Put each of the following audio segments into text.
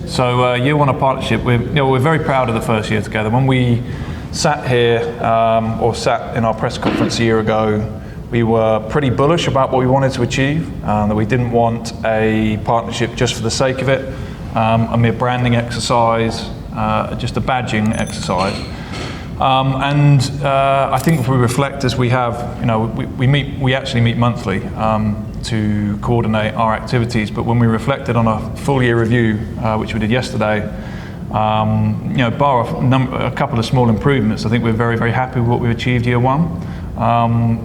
So year one of partnership, we're very proud of the first year together. When we sat here, or sat in our press conference a year ago, we were pretty bullish about what we wanted to achieve, that we didn't want a partnership just for the sake of it, a mere branding exercise, just a badging exercise. I think if we reflect, as we have, we actually meet monthly to coordinate our activities, but when we reflected on a full year review, which we did yesterday, bar a couple of small improvements, I think we're very, very happy with what we've achieved year one.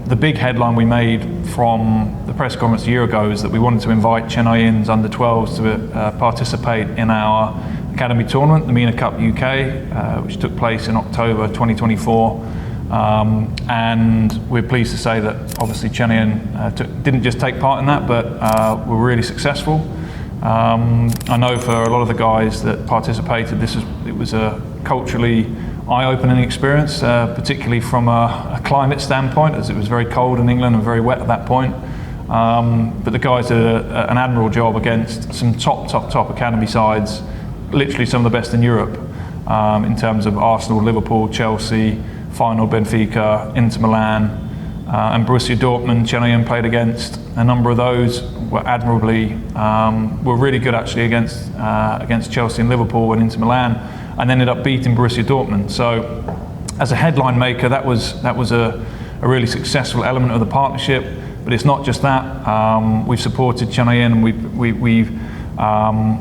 The big headline we made from the press conference a year ago is that we wanted to invite Chennaiyin under 12s to participate in our academy tournament, the MENA Cup UK, which took place in October 2024. And we're pleased to say that obviously Chennaiyin didn't just take part in that, but were really successful. I know for a lot of the guys that participated, it was a culturally eye-opening experience, particularly from a climate standpoint, as it was very cold in England and very wet at that point. But the guys did an admirable job against some top academy sides, literally some of the best in Europe, in terms of Arsenal, Liverpool, Chelsea, final Benfica, Inter Milan, and Borussia Dortmund. Chennaiyin played against a number of those, were really good actually against Chelsea and Liverpool and Inter Milan, and ended up beating Borussia Dortmund. So as a headline maker, that was a really successful element of the partnership. But it's not just that. We've supported Chennaiyin, and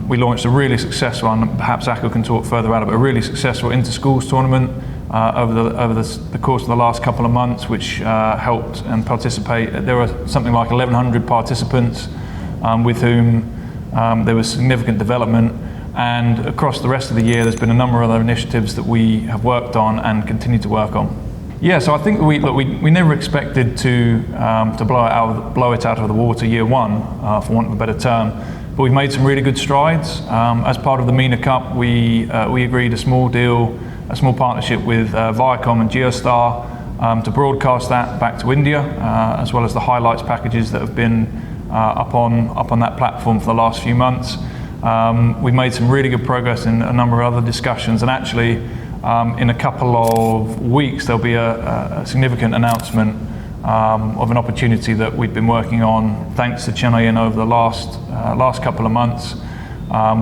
we launched a really successful, and perhaps Akil can talk further about it, but a really successful inter-schools tournament over the course of the last couple of months, which helped and participate. There were something like 1,100 participants with whom there was significant development. And across the rest of the year, there's been a number of other initiatives that we have worked on and continue to work on. Yeah, so I think we never expected to blow it out of the water year one, for want of a better term. But we've made some really good strides. As part of the MENA Cup, we agreed a small partnership with Viacom and Geostar to broadcast that back to India, as well as the highlights packages that have been up on that platform for the last few months. We've made some really good progress in a number of other discussions, and actually in a couple of weeks there'll be a significant announcement of an opportunity that we've been working on thanks to Chennaiyin over the last couple of months,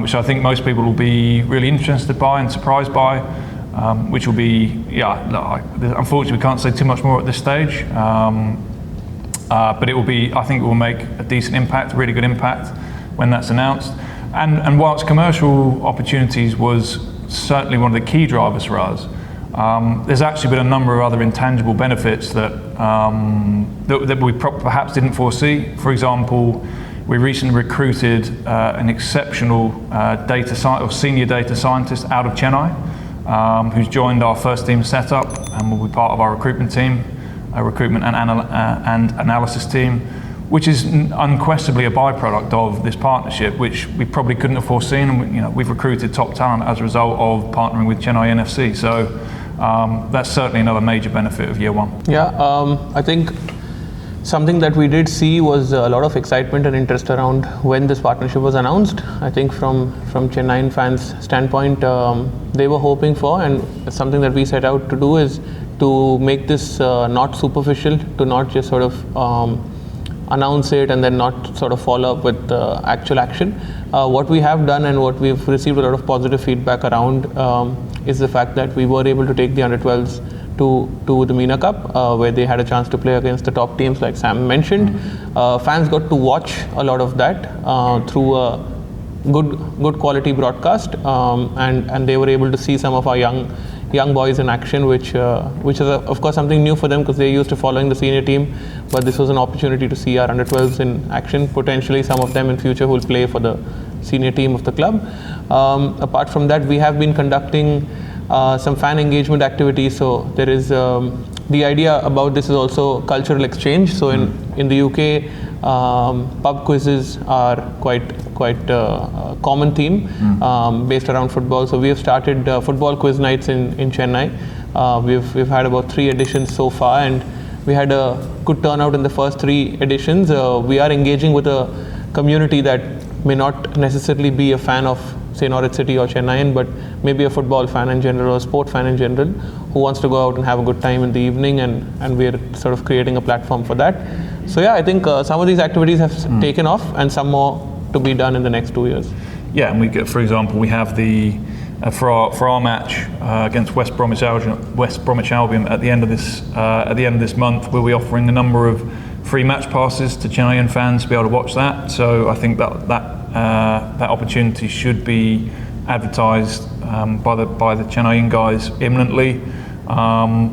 which I think most people will be really interested by and surprised by, which will be, unfortunately we can't say too much more at this stage, but I think it will make a decent impact, a really good impact when that's announced. And whilst commercial opportunities was certainly one of the key drivers for us, there's actually been a number of other intangible benefits that we perhaps didn't foresee. For example, we recently recruited an exceptional senior data scientist out of Chennai, who's joined our first team setup and will be part of our recruitment team, recruitment and analysis team, which is unquestionably a byproduct of this partnership, which we probably couldn't have foreseen. And we've recruited top talent as a result of partnering with Chennaiyin FC. So that's certainly another major benefit of year one. Yeah, I think something that we did see was a lot of excitement and interest around when this partnership was announced. I think from Chennaiyin fans' standpoint, they were hoping for, and something that we set out to do is to make this not superficial, to not just sort of announce it and then not sort of follow up with actual action. What we have done and what we've received a lot of positive feedback around is the fact that we were able to take the under-12s to the MENA Cup, where they had a chance to play against the top teams like Sam mentioned. Fans got to watch a lot of that through a good quality broadcast, and they were able to see some of our young boys in action, which is of course something new for them because they're used to following the senior team, but this was an opportunity to see our under-12s in action, potentially some of them in future who will play for the senior team of the club. Apart from that, we have been conducting some fan engagement activities. So there is the idea about this is also cultural exchange. So in the UK, pub quizzes are quite common theme based around football. So we have started football quiz nights in Chennai. We've had about 3 editions so far, and we had a good turnout in the first 3 editions. We are engaging with a community that may not necessarily be a fan of say Norwich City or Chennaiyin, but maybe a football fan in general or a sport fan in general who wants to go out and have a good time in the evening, and we're sort of creating a platform for that. So yeah, I think some of these activities have taken off, and some more to be done in the next 2 years. Yeah, and we get, for example, we have the for our match against West Bromwich Albion at the end of this month, we'll be offering a number of free match passes to Chennaiyin fans to be able to watch that. So I think that opportunity should be advertised by the Chennaiyin guys imminently.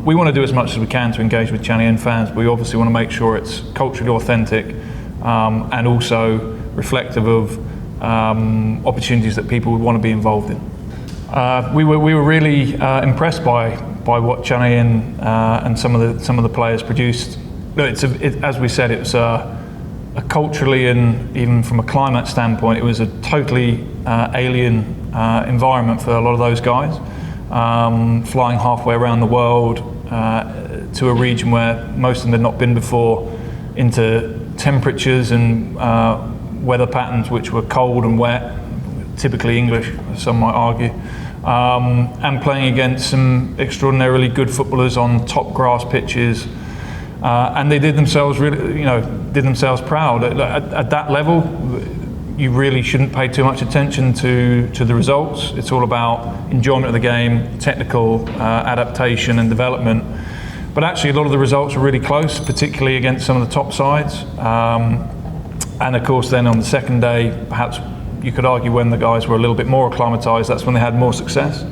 We want to do as much as we can to engage with Chennaiyin fans, but we obviously want to make sure it's culturally authentic and also reflective of opportunities that people would want to be involved in. We were really impressed by what Chennaiyin and some of the players produced. As we said, it was a culturally and even from a climate standpoint, it was a totally alien environment for a lot of those guys. Flying halfway around the world to a region where most of them had not been before, into temperatures and weather patterns which were cold and wet, typically English, some might argue, and playing against some extraordinarily good footballers on top grass pitches, and they did themselves proud. At that level, you really shouldn't pay too much attention to the results. It's all about enjoyment of the game, technical adaptation and development. But actually, a lot of the results were really close, particularly against some of the top sides. And of course, then on the second day, perhaps you could argue when the guys were a little bit more acclimatised, that's when they had more success.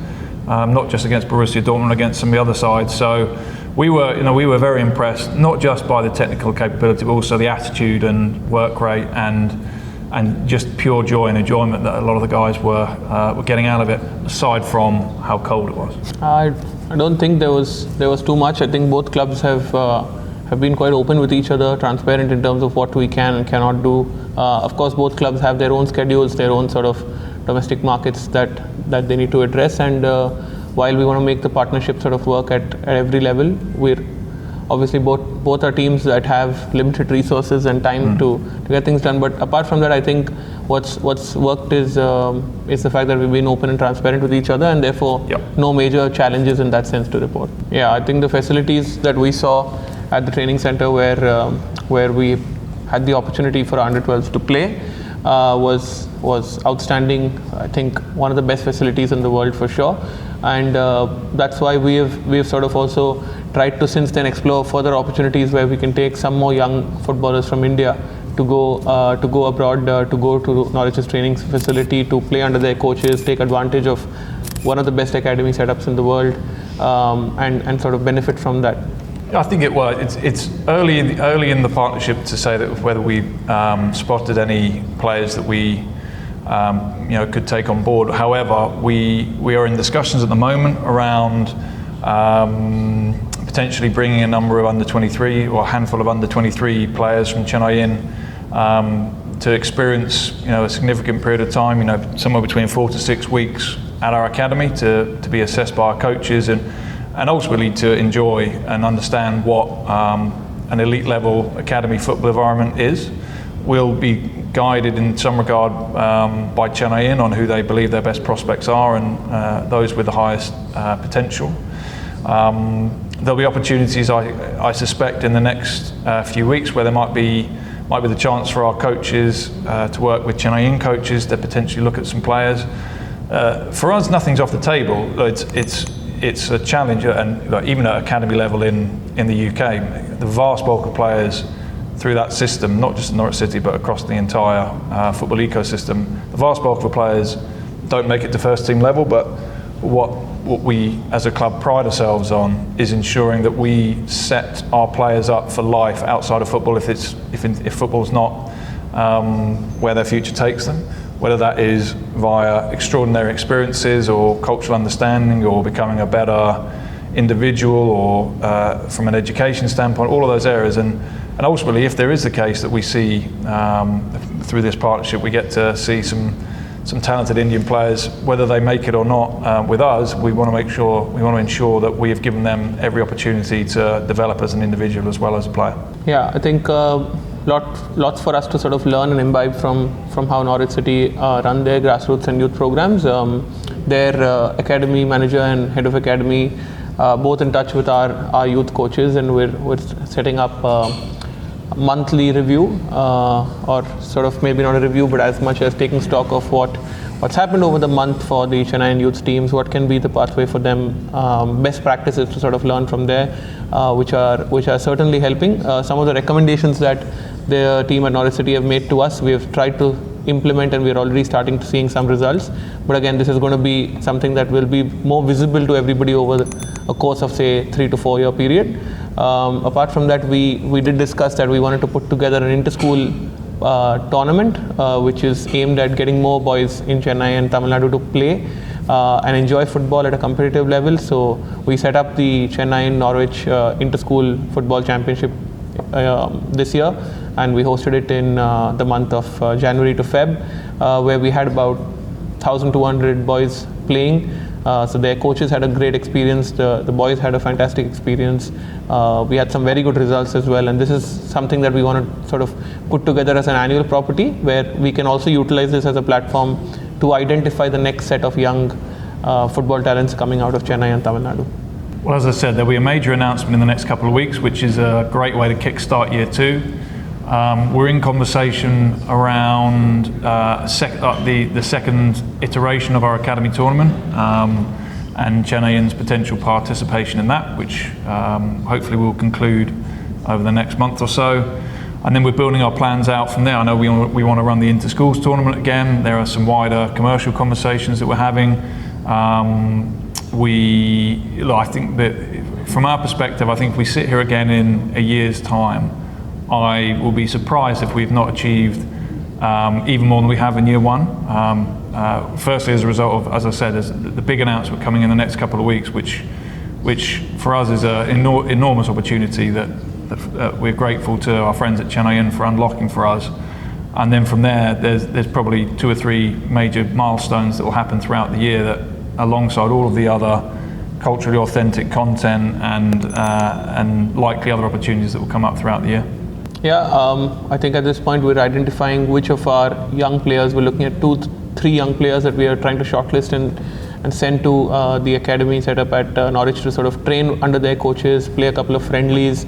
Not just against Borussia Dortmund, against some of the other sides. So we were very impressed, not just by the technical capability, but also the attitude and work rate and just pure joy and enjoyment that a lot of the guys were getting out of it, aside from how cold it was. I don't think there was too much. I think both clubs have been quite open with each other, transparent in terms of what we can and cannot do. Of course, both clubs have their own schedules, their own sort of domestic markets that they need to address. And while we want to make the partnership sort of work at every level, we're obviously both are teams that have limited resources and time to get things done. But apart from that, I think what's worked is the fact that we've been open and transparent with each other, and therefore no major challenges in that sense to report. Yeah, I think the facilities that we saw at the training center where we had the opportunity for under 12s to play was outstanding. I think one of the best facilities in the world for sure, and that's why we've sort of also tried to since then explore further opportunities where we can take some more young footballers from India to go abroad, to go to Norwich's training facility, to play under their coaches, take advantage of one of the best academy setups in the world, and sort of benefit from that. I think it's early in the partnership to say that whether we spotted any players that we could take on board. However, we are in discussions at the moment around potentially bringing a number of under 23 or a handful of under 23 players from Chennaiyin to experience a significant period of time, somewhere between 4 to 6 weeks at our academy to be assessed by our coaches and ultimately to enjoy and understand what an elite level academy football environment is. We'll be guided in some regard by Chennaiyin on who they believe their best prospects are and those with the highest potential. There'll be opportunities, I suspect, in the next few weeks where there might be the chance for our coaches to work with Chennaiyin coaches to potentially look at some players. For us, nothing's off the table. It's a challenge, and even at academy level in the UK, the vast bulk of players through that system, not just in Norwich City but across the entire football ecosystem, the vast bulk of the players don't make it to first team level. But what we as a club pride ourselves on is ensuring that we set our players up for life outside of football if football's not where their future takes them. Whether that is via extraordinary experiences or cultural understanding or becoming a better individual or from an education standpoint, all of those areas. And ultimately, if there is the case that we see through this partnership, we get to see some talented Indian players, whether they make it or not with us, we want to ensure that we have given them every opportunity to develop as an individual as well as a player. Yeah, I think lots for us to sort of learn and imbibe from how Norwich City run their grassroots and youth programs. Their academy manager and head of academy both in touch with our youth coaches, and we're setting up monthly review, or sort of maybe not a review, but as much as taking stock of what's happened over the month for the Chennaiyin youth teams, what can be the pathway for them, best practices to sort of learn from there, which are certainly helping. Some of the recommendations that the team at Norwich City have made to us, we have tried to implement, and we're already starting to seeing some results. But again, this is going to be something that will be more visible to everybody over a course of, say, 3 to 4 year period. Apart from that, we did discuss that we wanted to put together an inter-school tournament, which is aimed at getting more boys in Chennai and Tamil Nadu to play and enjoy football at a competitive level. So we set up the Chennaiyin Norwich Inter-School Football Championship this year, and we hosted it in the month of January to Feb, where we had about 1,200 boys playing. So their coaches had a great experience, the boys had a fantastic experience. We had some very good results as well, and this is something that we want to sort of put together as an annual property, where we can also utilize this as a platform to identify the next set of young football talents coming out of Chennai and Tamil Nadu. Well, as I said, there'll be a major announcement in the next couple of weeks, which is a great way to kickstart year 2. We're in conversation around the second iteration of our academy tournament, and Chennaiyinn's potential participation in that, which hopefully will conclude over the next month or so. And then we're building our plans out from there. I know we want to run the inter-schools tournament again. There are some wider commercial conversations that we're having. I think that from our perspective, I think if we sit here again in a year's time, I will be surprised if we've not achieved even more than we have in year 1. Firstly, as a result of, as I said, there's the big announcement coming in the next couple of weeks, which for us is an enormous opportunity that we're grateful to our friends at Chennaiyin for unlocking for us. And then from there, there's probably 2 or 3 major milestones that will happen throughout the year, that alongside all of the other culturally authentic content and likely other opportunities that will come up throughout the year. Yeah, I think at this point we're identifying which of our young players. We're looking at 2-3 young players that we are trying to shortlist and send to the academy set up at Norwich to sort of train under their coaches, play a couple of friendlies,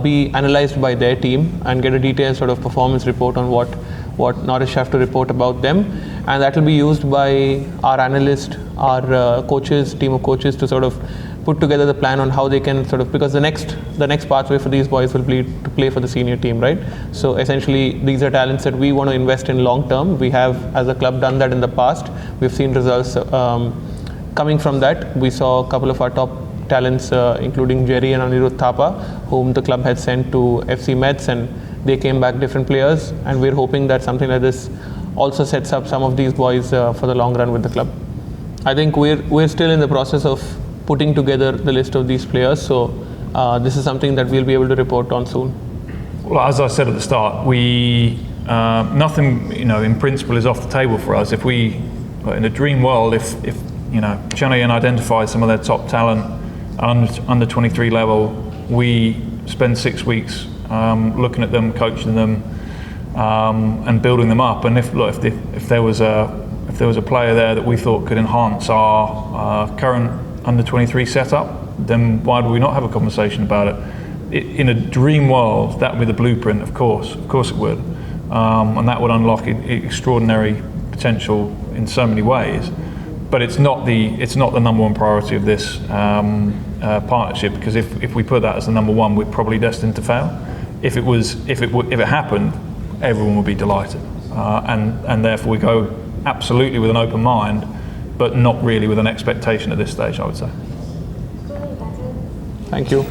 be analysed by their team, and get a detailed sort of performance report on what Norwich have to report about them. And that will be used by our analyst, our coaches, team of coaches, to sort of put together the plan on how they can sort of, because the next pathway for these boys will be to play for the senior team, right? So essentially these are talents that we want to invest in long term. We have as a club done that in the past. We've seen results coming from that. We saw a couple of our top talents, including Jerry and Anirudh Thapa, whom the club had sent to FC Mets, and they came back different players, and we're hoping that something like this also sets up some of these boys for the long run with the club. I think we're still in the process of putting together the list of these players, so this is something that we'll be able to report on soon. Well, as I said at the start, nothing in principle is off the table for us. If we, in a dream world, if Chennaiyin identifies some of their top talent under 23 level, we spend 6 weeks looking at them, coaching them, and building them up. And if there was a player there that we thought could enhance our current under 23 setup, then why do we not have a conversation about it? In a dream world, that would be the blueprint, of course it would, and that would unlock extraordinary potential in so many ways. But it's not the number one priority of this partnership, because if we put that as the number one, we're probably destined to fail. If it happened, everyone would be delighted, and therefore we go absolutely with an open mind, but not really with an expectation at this stage, I would say. Thank you.